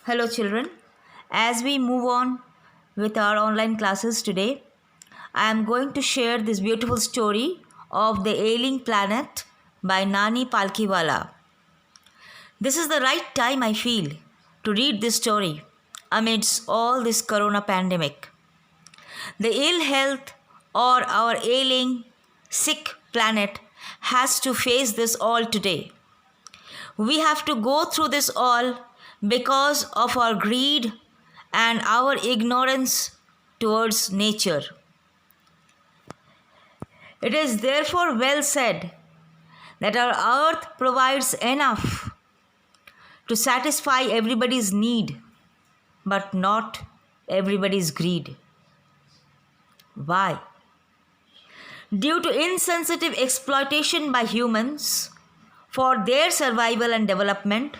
Hello, children. As we move on with our online classes today, I am going to share this beautiful story of the ailing planet by Nani Palkiwala. This is the right time, I feel, to read this story amidst all this corona pandemic. The ill health or our ailing, sick planet has to face this all today. We have to go through this all because of our greed and our ignorance towards nature. It is therefore well said that our earth provides enough to satisfy everybody's need, but not everybody's greed. Why? Due to insensitive exploitation by humans for their survival and development,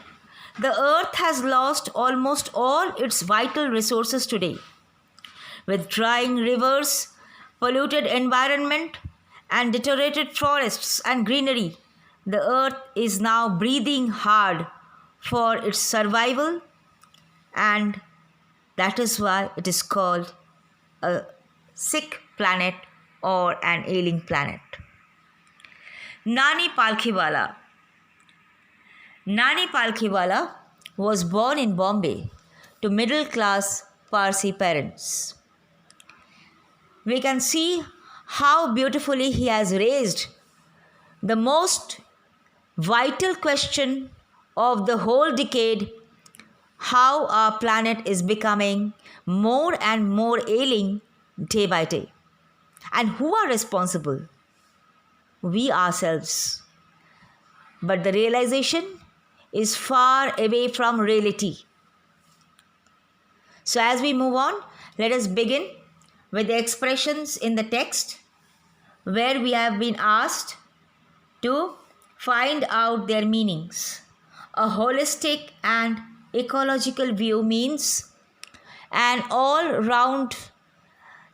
the earth has lost almost all its vital resources today. With drying rivers, polluted environment, and deteriorated forests and greenery, the earth is now breathing hard for its survival, and that is why it is called a sick planet or an ailing planet. Nani Palkhiwala. Nani Palkhiwala was born in Bombay to middle-class Parsi parents. We can see how beautifully he has raised the most vital question of the whole decade: how our planet is becoming more and more ailing day by day. And who are responsible? We ourselves. But the realization is far away from reality. So as we move on, let us begin with the expressions in the text where we have been asked to find out their meanings. A holistic and ecological view means an all-round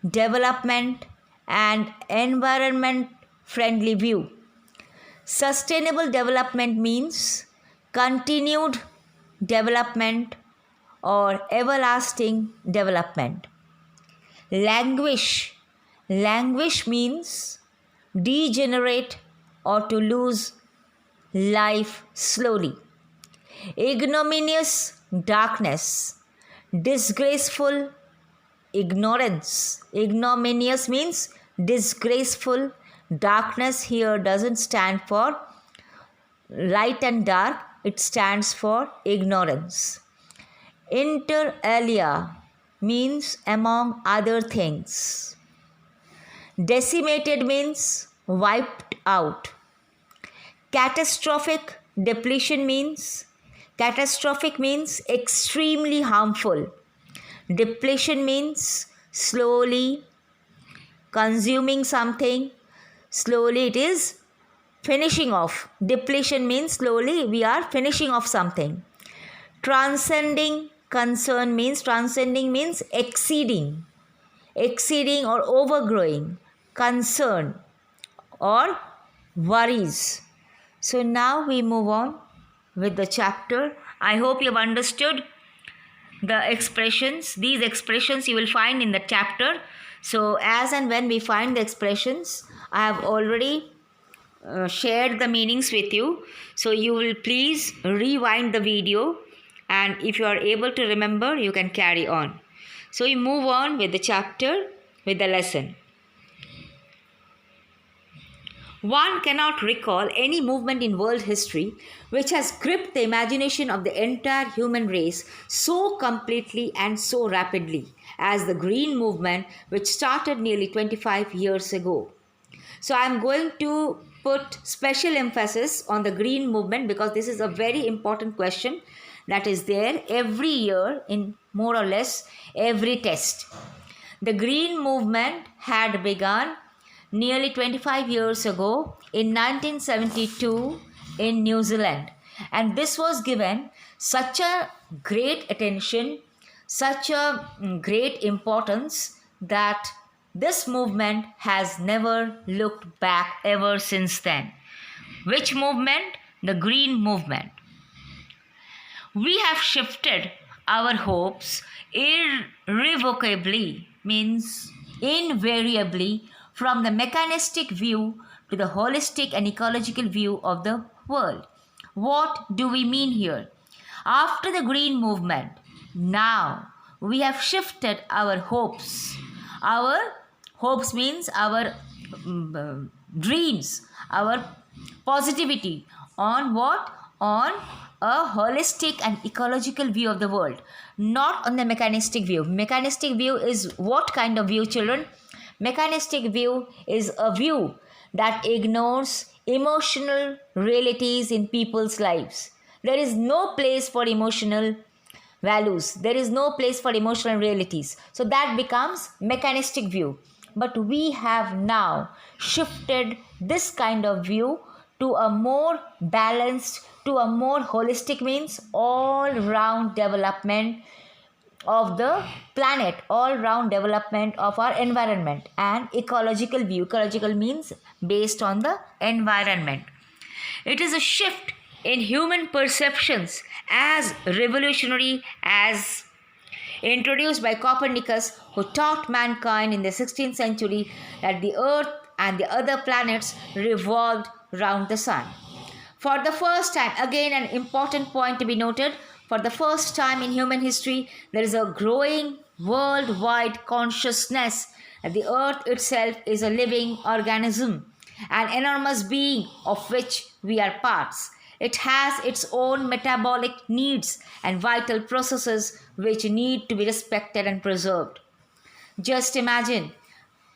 development and environment-friendly view. Sustainable development means continued development or everlasting development. Languish means degenerate or to lose life slowly. Ignominious darkness, disgraceful ignorance. Ignominious means disgraceful. Darkness here doesn't stand for light and dark, it stands for ignorance. Inter alia means among other things. Decimated means wiped out. Catastrophic depletion means extremely harmful. Depletion means slowly consuming something. Slowly it is finishing off. Depletion means slowly we are finishing off something. Transcending means exceeding or overgrowing. Concern or worries. So now we move on with the chapter. I hope you have understood the expressions. These expressions you will find in the chapter. So as and when we find the expressions, I have already shared the meanings with you. So you will please rewind the video, and if you are able to remember, you can carry on. So we move on with the chapter, with the lesson. One cannot recall any movement in world history which has gripped the imagination of the entire human race so completely and so rapidly as the Green Movement, which started nearly 25 years ago. So I am going to put special emphasis on the Green Movement because this is a very important question that is there every year in more or less every test. The Green Movement had begun nearly 25 years ago in 1972 in New Zealand, and this was given such a great attention, such a great importance that this movement has never looked back ever since then. Which movement? The Green Movement. We have shifted our hopes irrevocably, means invariably, from the mechanistic view to the holistic and ecological view of the world. What do we mean here? After the Green Movement, now we have shifted our hopes. Our hopes means our dreams, our positivity on what? On a holistic and ecological view of the world, not on the mechanistic view. Mechanistic view is what kind of view, children? Mechanistic view is a view that ignores emotional realities in people's lives. There is no place for emotional values. There is no place for emotional realities. So that becomes mechanistic view. But we have now shifted this kind of view to a more balanced, to a more holistic, means all round development of the planet, all round development of our environment, and ecological view. Ecological means based on the environment. It is a shift in human perceptions as revolutionary as introduced by Copernicus, who taught mankind in the 16th century that the earth and the other planets revolved round the sun. For the first time, again an important point to be noted, for the first time in human history, there is a growing worldwide consciousness that the earth itself is a living organism, an enormous being of which we are parts. It has its own metabolic needs and vital processes which need to be respected and preserved. Just imagine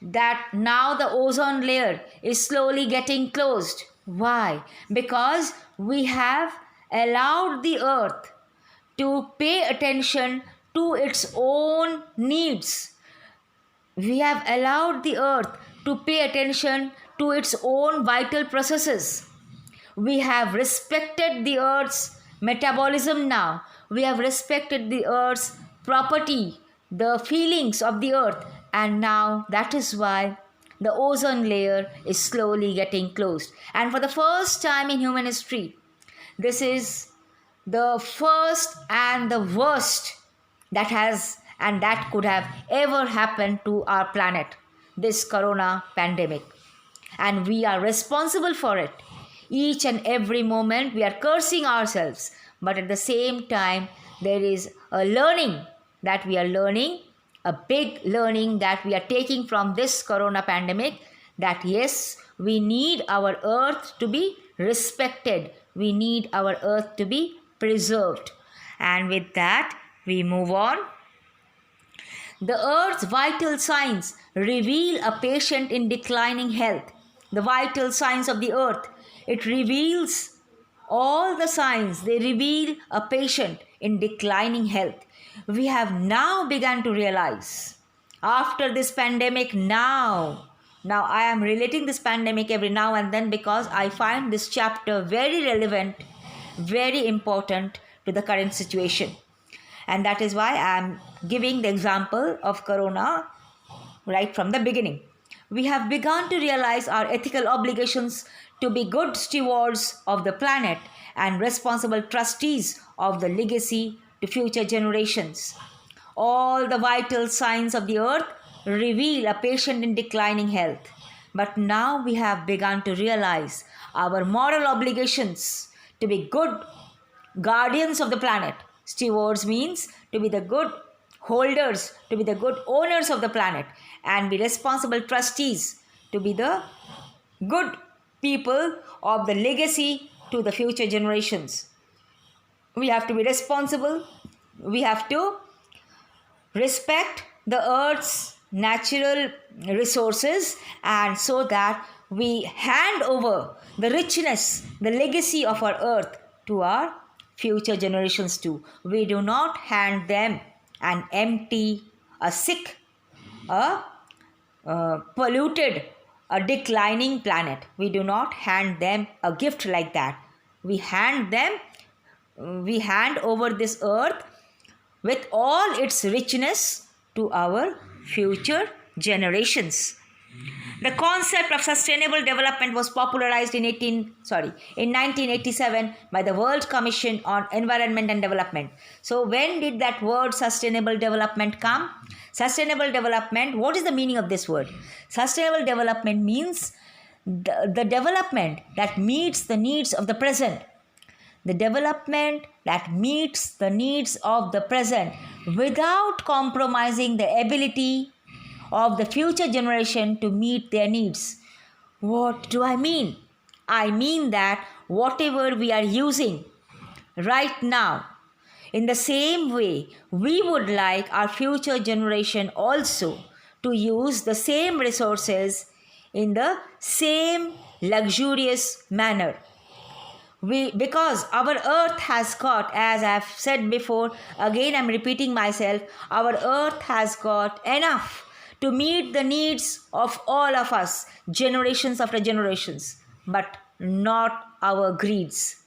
that now the ozone layer is slowly getting closed. Why? Because we have allowed the earth to pay attention to its own needs. We have allowed the earth to pay attention to its own vital processes. We have respected the earth's metabolism now. We have respected the earth's property, the feelings of the earth, and now that is why the ozone layer is slowly getting closed. And for the first time in human history, this is the first and the worst that has and that could have ever happened to our planet, this corona pandemic. And we are responsible for it. Each and every moment we are cursing ourselves, but at the same time there is a learning that we are learning, a big learning that we are taking from this corona pandemic, that yes, we need our earth to be respected. We need our earth to be preserved. And with that, we move on. The earth's vital signs reveal a patient in declining health. The vital signs of the earth, it reveals all the signs. They reveal a patient in declining health. We have now begun to realize after this pandemic now I am relating this pandemic every now and then because I find this chapter very relevant, very important to the current situation. And that is why I am giving the example of corona right from the beginning. We have begun to realize our ethical obligations to be good stewards of the planet and responsible trustees of the legacy to future generations. All the vital signs of the earth reveal a patient in declining health. But now we have begun to realize our moral obligations to be good guardians of the planet. Stewards means to be the good holders, to be the good owners of the planet, and be responsible trustees, to be the good people of the legacy to the future generations. We have to be responsible. We have to respect the earth's natural resources, and so that we hand over the richness, the legacy of our earth to our future generations too. We do not hand them an empty, a sick, a polluted, a declining planet. We do not hand them a gift like that. We hand over this earth with all its richness to our future generations. The concept of sustainable development was popularized in 1987 by the World Commission on Environment and Development. So when did that word sustainable development come? Sustainable development, what is the meaning of this word? Sustainable development means the development that meets the needs of the present. The development that meets the needs of the present without compromising the ability of the future generation to meet their needs. What do I mean? I mean that whatever we are using right now, in the same way, we would like our future generation also to use the same resources in the same luxurious manner. Because our earth has got, as I've said before, again I'm repeating myself, our earth has got enough to meet the needs of all of us, generations after generations, but not our greeds.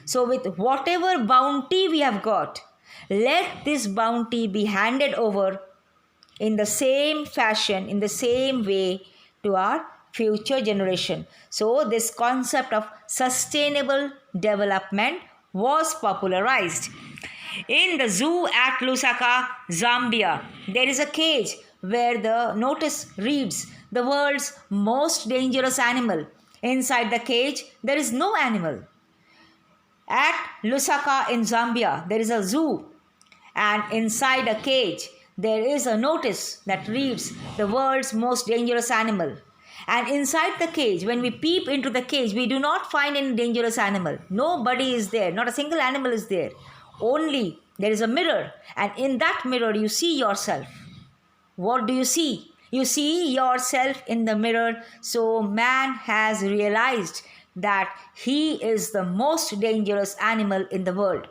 So with whatever bounty we have got, let this bounty be handed over in the same fashion, in the same way to our future generation. So this concept of sustainable development was popularized. In the zoo at Lusaka, Zambia, there is a cage where the notice reads the world's most dangerous animal. Inside the cage, there is no animal. At Lusaka in Zambia, there is a zoo, and inside a cage, there is a notice that reads the world's most dangerous animal. And inside the cage, when we peep into the cage, we do not find any dangerous animal. Nobody is there. Not a single animal is there. Only there is a mirror. And in that mirror, you see yourself. What do you see? You see yourself in the mirror. So man has realized that he is the most dangerous animal in the world.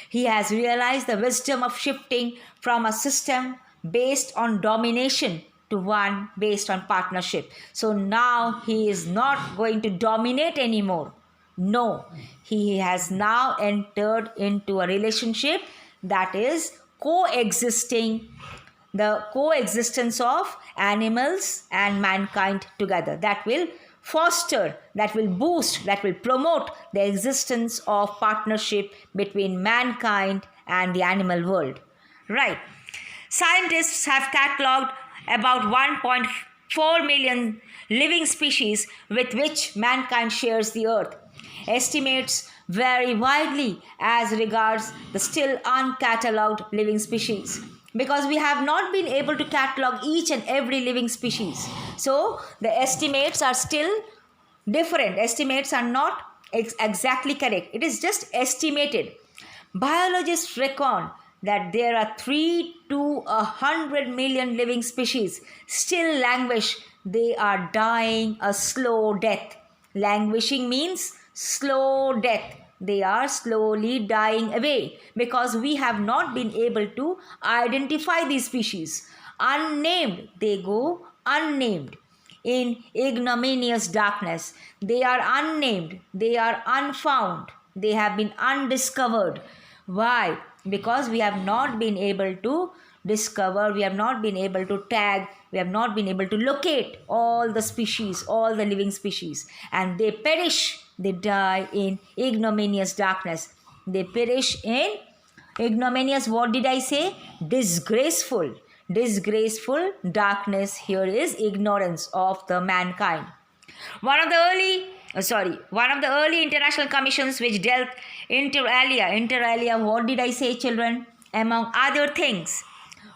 He has realized the wisdom of shifting from a system based on domination to one based on partnership. So now he is not going to dominate anymore. No, he has now entered into a relationship that is coexisting, the coexistence of animals and mankind together. That will foster, that will boost, that will promote the existence of partnership between mankind and the animal world. Right. Scientists have catalogued about 1.4 million living species with which mankind shares the earth. Estimates vary widely as regards the still uncatalogued living species, because we have not been able to catalog each and every living species. So the estimates are still different. Estimates are not exactly correct. It is just estimated. Biologists reckon that there are 3 to 100 million living species still languish. They are dying a slow death. Languishing means slow death. They are slowly dying away because we have not been able to identify these species. Unnamed, they go unnamed in ignominious darkness. They are unnamed, they are unfound, they have been undiscovered. Why? Because we have not been able to discover, we have not been able to tag, we have not been able to locate all the species, all the living species, and they perish, they die in ignominious darkness. They perish in ignominious, what did I say? Disgraceful. Disgraceful darkness here is ignorance of the mankind. One of the early international commissions which dealt inter alia, what did I say, children? Among other things,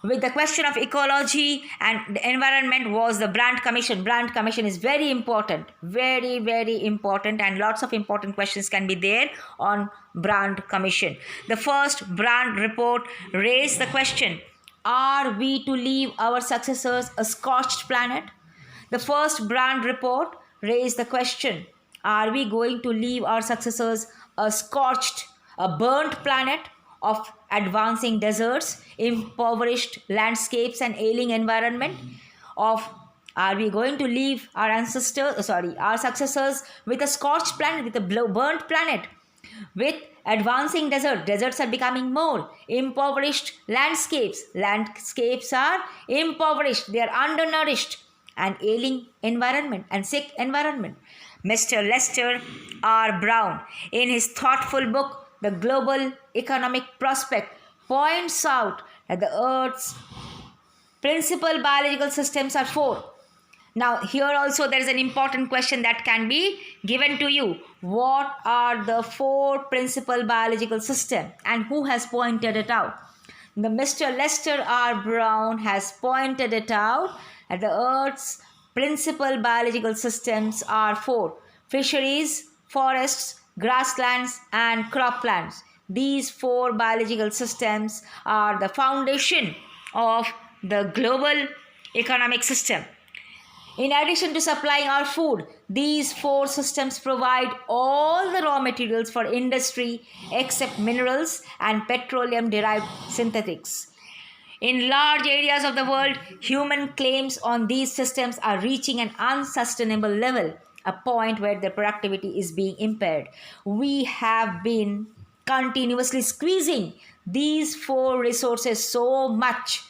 with the question of ecology and the environment was the Brand Commission. Brand Commission is very important, very, very important, and lots of important questions can be there on Brand Commission. The first Brand report raised the question, are we to leave our successors a scorched planet? The first Brand report raised the question, are we going to leave our successors a scorched, a burnt planet of advancing deserts, impoverished landscapes and ailing environment? Are we going to leave our successors with a scorched planet, with a burnt planet, with advancing deserts are becoming more, impoverished landscapes are impoverished, they are undernourished, and ailing environment and sick environment. Mr. Lester R. Brown, in his thoughtful book, The Global Economic Prospect, points out that the Earth's principal biological systems are four. Now, here also there is an important question that can be given to you. What are the four principal biological systems and who has pointed it out? The Mr. Lester R. Brown has pointed it out that the Earth's principal biological systems are four: fisheries, forests, grasslands, and croplands. These four biological systems are the foundation of the global economic system. In addition to supplying our food, these four systems provide all the raw materials for industry except minerals and petroleum-derived synthetics. In large areas of the world, human claims on these systems are reaching an unsustainable level, a point where their productivity is being impaired. We have been continuously squeezing these four resources so much.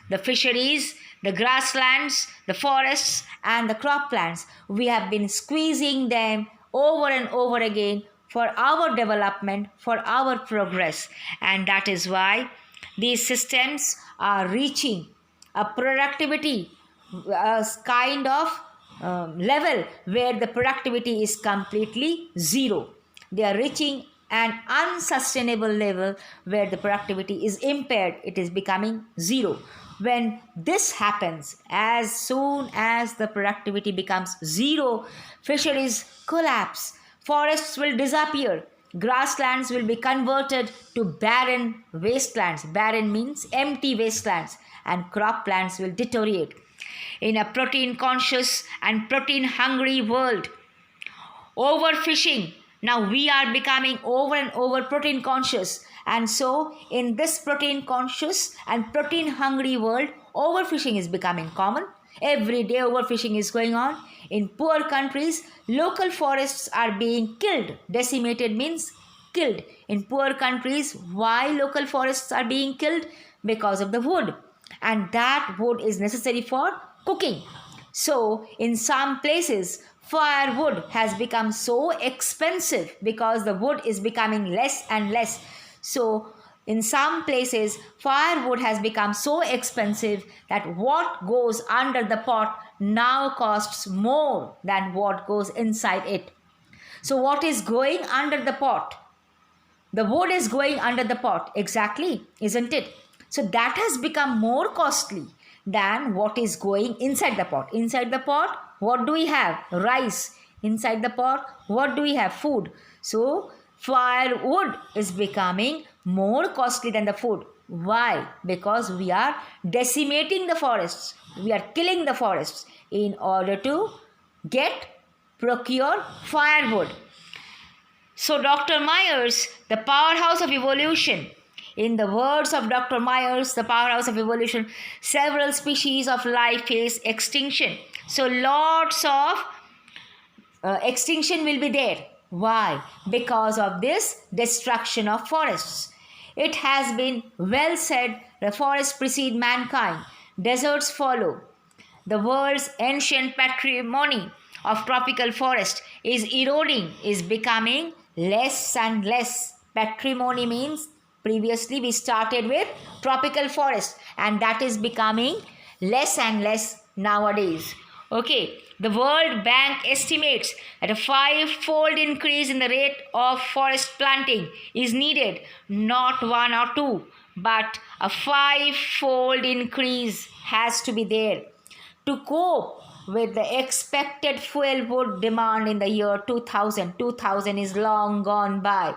The fisheries, the grasslands, the forests, and the croplands. We have been squeezing them over and over again for our development, for our progress. And that is why these systems are reaching a productivity kind of level where the productivity is completely zero. They are reaching an unsustainable level where the productivity is impaired. It is becoming zero. When this happens, as soon as the productivity becomes zero, fisheries collapse, forests will disappear, grasslands will be converted to barren wastelands. Barren means empty wastelands, and croplands will deteriorate. In a protein conscious and protein hungry world, overfishing. Now we are becoming over and over protein conscious. And so in this protein conscious and protein hungry world, overfishing is becoming common. Every day overfishing is going on. In poor countries, local forests are being killed. Decimated means killed. In poor countries, why local forests are being killed? Because of the wood. And that wood is necessary for cooking. So in some places, firewood has become so expensive because the wood is becoming less and less. So in some places, firewood has become so expensive that what goes under the pot now costs more than what goes inside it. So what is going under the pot? The wood is going under the pot. Exactly, isn't it? So that has become more costly than what is going inside the pot. Inside the pot, what do we have? Rice. Inside the pot, what do we have? Food. So firewood is becoming more costly than the food. Why? Because we are decimating the forests. We are killing the forests in order to procure firewood. So Dr. Myers, the powerhouse of evolution. In the words of Dr. Myers, the powerhouse of evolution, several species of life face extinction. So lots of extinction will be there. Why? Because of this destruction of forests. It has been well said, the forests precede mankind, deserts follow. The world's ancient patrimony of tropical forest is eroding, is becoming less and less. Patrimony means previously we started with tropical forest and that is becoming less and less nowadays. Okay, the World Bank estimates that a 5-fold increase in the rate of forest planting is needed, not 1 or 2, but a 5-fold increase has to be there to cope with the expected fuel wood demand in the year 2000. 2000 is long gone by.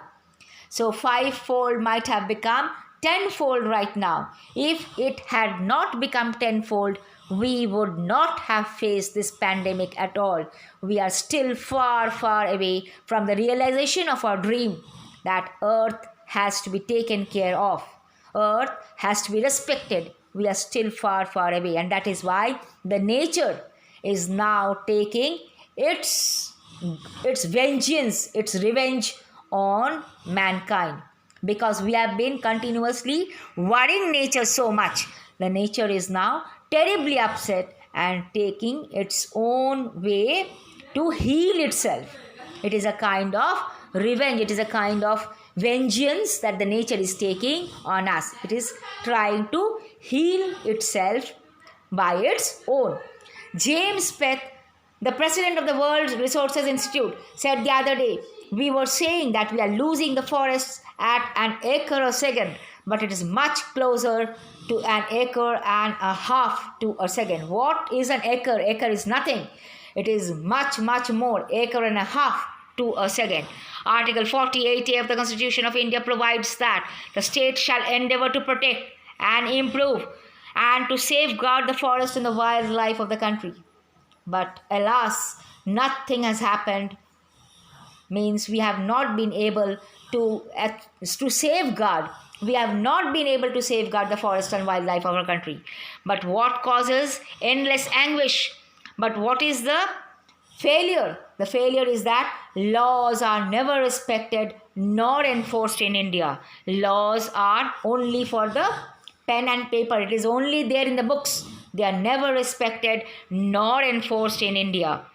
So 5-fold might have become 10-fold right now. If it had not become 10-fold, we would not have faced this pandemic at all. We are still far, far away from the realization of our dream that Earth has to be taken care of. Earth has to be respected. We are still far, far away. And that is why the nature is now taking its vengeance, its revenge on mankind. Because we have been continuously worrying nature so much. The nature is now terribly upset and taking its own way to heal itself. It is a kind of revenge, it is a kind of vengeance that the nature is taking on us. It is trying to heal itself by its own. James Peth, the president of the World Resources Institute, said the other day, we were saying that we are losing the forests at an acre a second, but it is much closer to an acre and a half to a second. What is an acre? Acre is nothing. It is much, much more, acre and a half to a second. Article 48A of the Constitution of India provides that the state shall endeavour to protect and improve and to safeguard the forest and the wildlife of the country. But alas, nothing has happened. Means we have not been able to safeguard. We have not been able to safeguard the forest and wildlife of our country. But what causes endless anguish? But what is the failure? The failure is that laws are never respected nor enforced in India. Laws are only for the pen and paper. It is only there in the books. They are never respected nor enforced in India.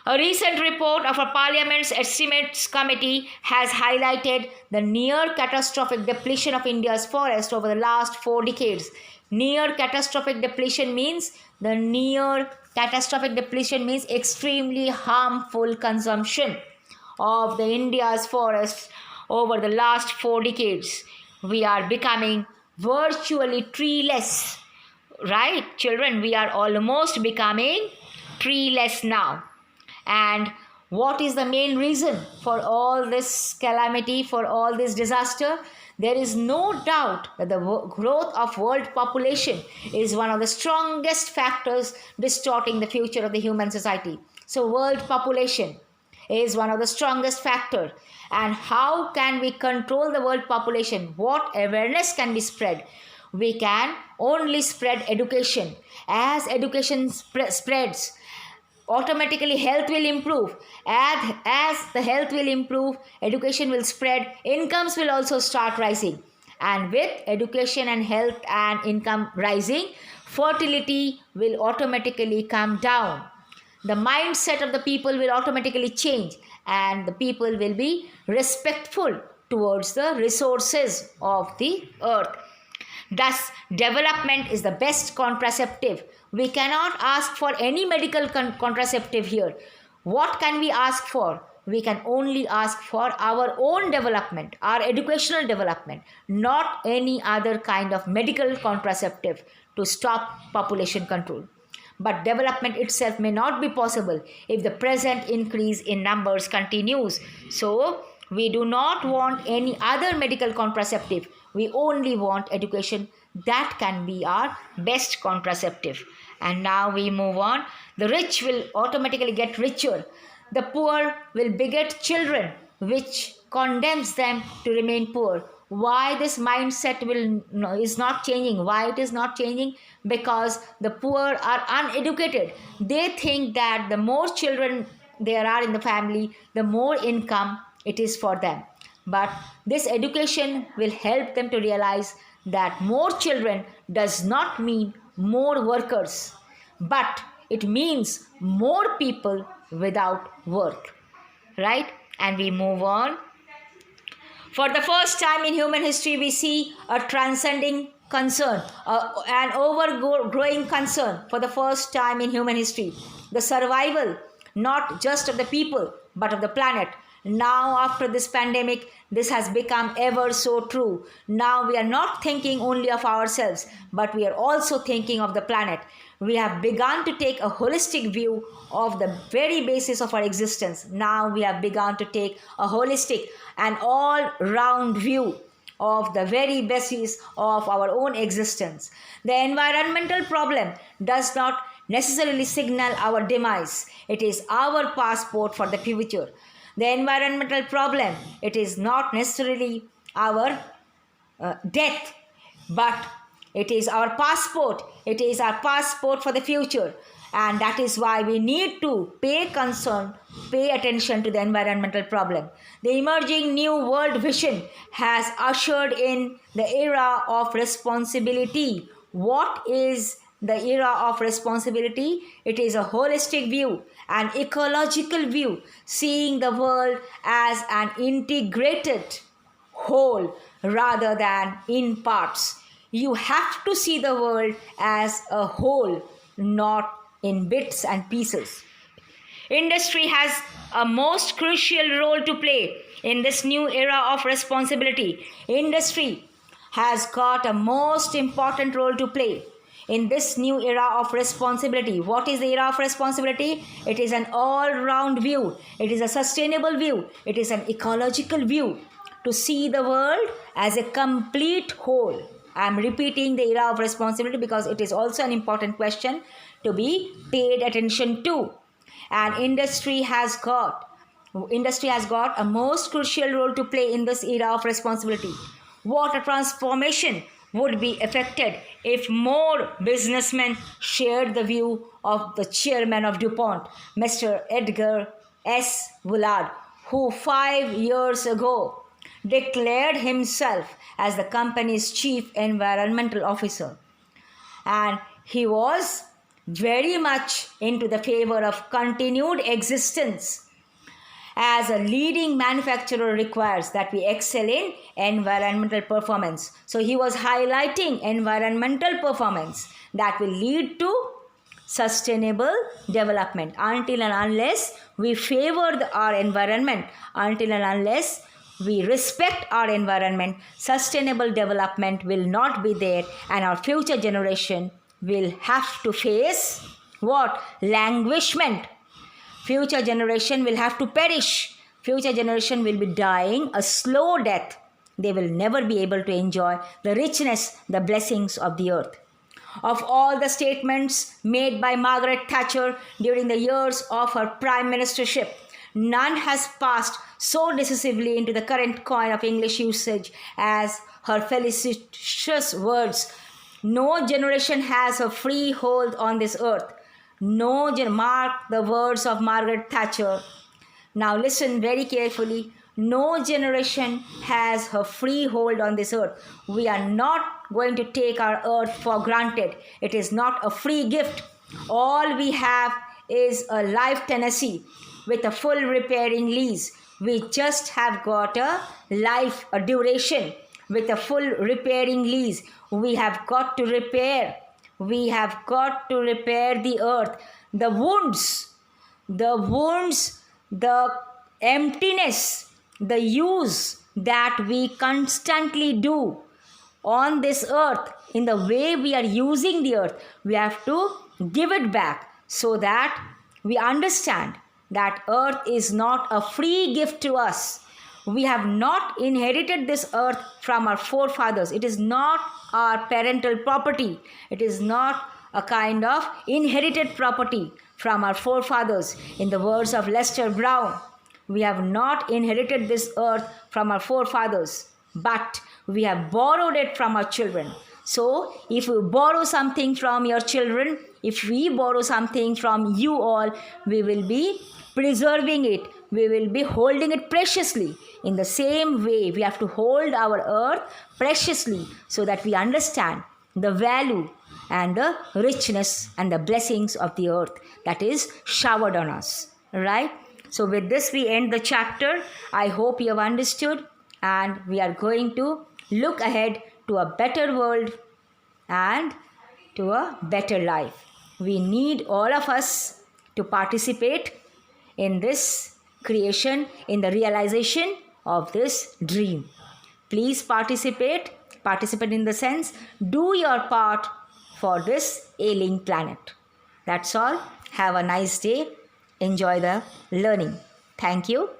A recent report of a Parliament's Estimates Committee has highlighted the near catastrophic depletion of India's forest over the last 4 decades. Near catastrophic depletion means extremely harmful consumption of the India's forests over the last 4 decades. We are becoming virtually treeless. Right, children, we are almost becoming treeless now. And what is the main reason for all this calamity, for all this disaster? There is no doubt that the growth of world population is one of the strongest factors distorting the future of the human society. So world population is one of the strongest factors. And how can we control the world population? What awareness can be spread? We can only spread education. As education spreads, automatically health will improve. As the health will improve, education will spread, incomes will also start rising. And with education and health and income rising, fertility will automatically come down. The mindset of the people will automatically change, and the people will be respectful towards the resources of the earth. Thus, development is the best contraceptive. We cannot ask for any medical contraceptive here. What can we ask for? We can only ask for our own development, our educational development, not any other kind of medical contraceptive to stop population control. But development itself may not be possible if the present increase in numbers continues. So, we do not want any other medical contraceptive. We only want education. That can be our best contraceptive. And now we move on. The rich will automatically get richer. The poor will beget children, which condemns them to remain poor. Why this mindset is not changing? Why it is not changing? Because the poor are uneducated. They think that the more children there are in the family, the more income it is for them. But this education will help them to realize that more children does not mean more workers, but it means more people without work. Right? And we move on. For the first time in human history, we see a transcending concern, an overgrowing concern for the first time in human history. The survival, not just of the people, but of the planet. Now, after this pandemic, this has become ever so true. Now we are not thinking only of ourselves, but we are also thinking of the planet. We have begun to take a holistic view of the very basis of our existence. Now we have begun to take a holistic and all-round view of the very basis of our own existence. The environmental problem does not necessarily signal our demise. It is our passport for the future. The environmental problem, it is not necessarily our death, but it is our passport. It is our passport for the future. And that is why we need to pay attention to the environmental problem. The emerging new world vision has ushered in the era of responsibility. What is the era of responsibility. It is a holistic view, an ecological view, seeing the world as an integrated whole rather than in parts. You have to see the world as a whole, not in bits and pieces. Industry has a most crucial role to play in this new era of responsibility. Industry has got a most important role to play in this new era of responsibility. What is the era of responsibility? It is an all-round view. It is a sustainable view. It is an ecological view to see the world as a complete whole. I am repeating the era of responsibility because it is also an important question to be paid attention to. And industry has got a most crucial role to play in this era of responsibility. What a transformation would be effected if more businessmen shared the view of the chairman of DuPont, Mr. Edgar S. Woolard, who 5 years ago declared himself as the company's chief environmental officer. And he was very much into the favor of continued existence, as a leading manufacturer requires that we excel in environmental performance. So he was highlighting environmental performance that will lead to sustainable development. Until and unless we favor our environment, until and unless we respect our environment, sustainable development will not be there, and our future generation will have to face what? Languishment. Future generation will have to perish. Future generation will be dying a slow death. They will never be able to enjoy the richness, the blessings of the earth. Of all the statements made by Margaret Thatcher during the years of her prime ministership, none has passed so decisively into the current coin of English usage as her felicitous words. No generation has a free hold on this earth. Mark the words of Margaret Thatcher. Now listen very carefully. No generation has a free hold on this earth. We are not going to take our earth for granted. It is not a free gift. All we have is a life tenancy with a full repairing lease. We just have got a life, a duration with a full repairing lease. We have got to repair. We have got to repair the earth. The wounds, the emptiness, the use that we constantly do on this earth, in the way we are using the earth, we have to give it back so that we understand that earth is not a free gift to us. We have not inherited this earth from our forefathers. It is not our parental property. It is not a kind of inherited property from our forefathers. In the words of Lester Brown, we have not inherited this earth from our forefathers, but we have borrowed it from our children. So, if you borrow something from your children, if we borrow something from you all, we will be preserving it. We will be holding it preciously. In the same way, we have to hold our earth preciously so that we understand the value and the richness and the blessings of the earth that is showered on us. Right? So with this, we end the chapter. I hope you have understood, and we are going to look ahead to a better world and to a better life. We need all of us to participate in this creation, in the realization of this dream. Please participate in the sense, do your part for this ailing planet. That's all. Have a nice day. Enjoy the learning. Thank you.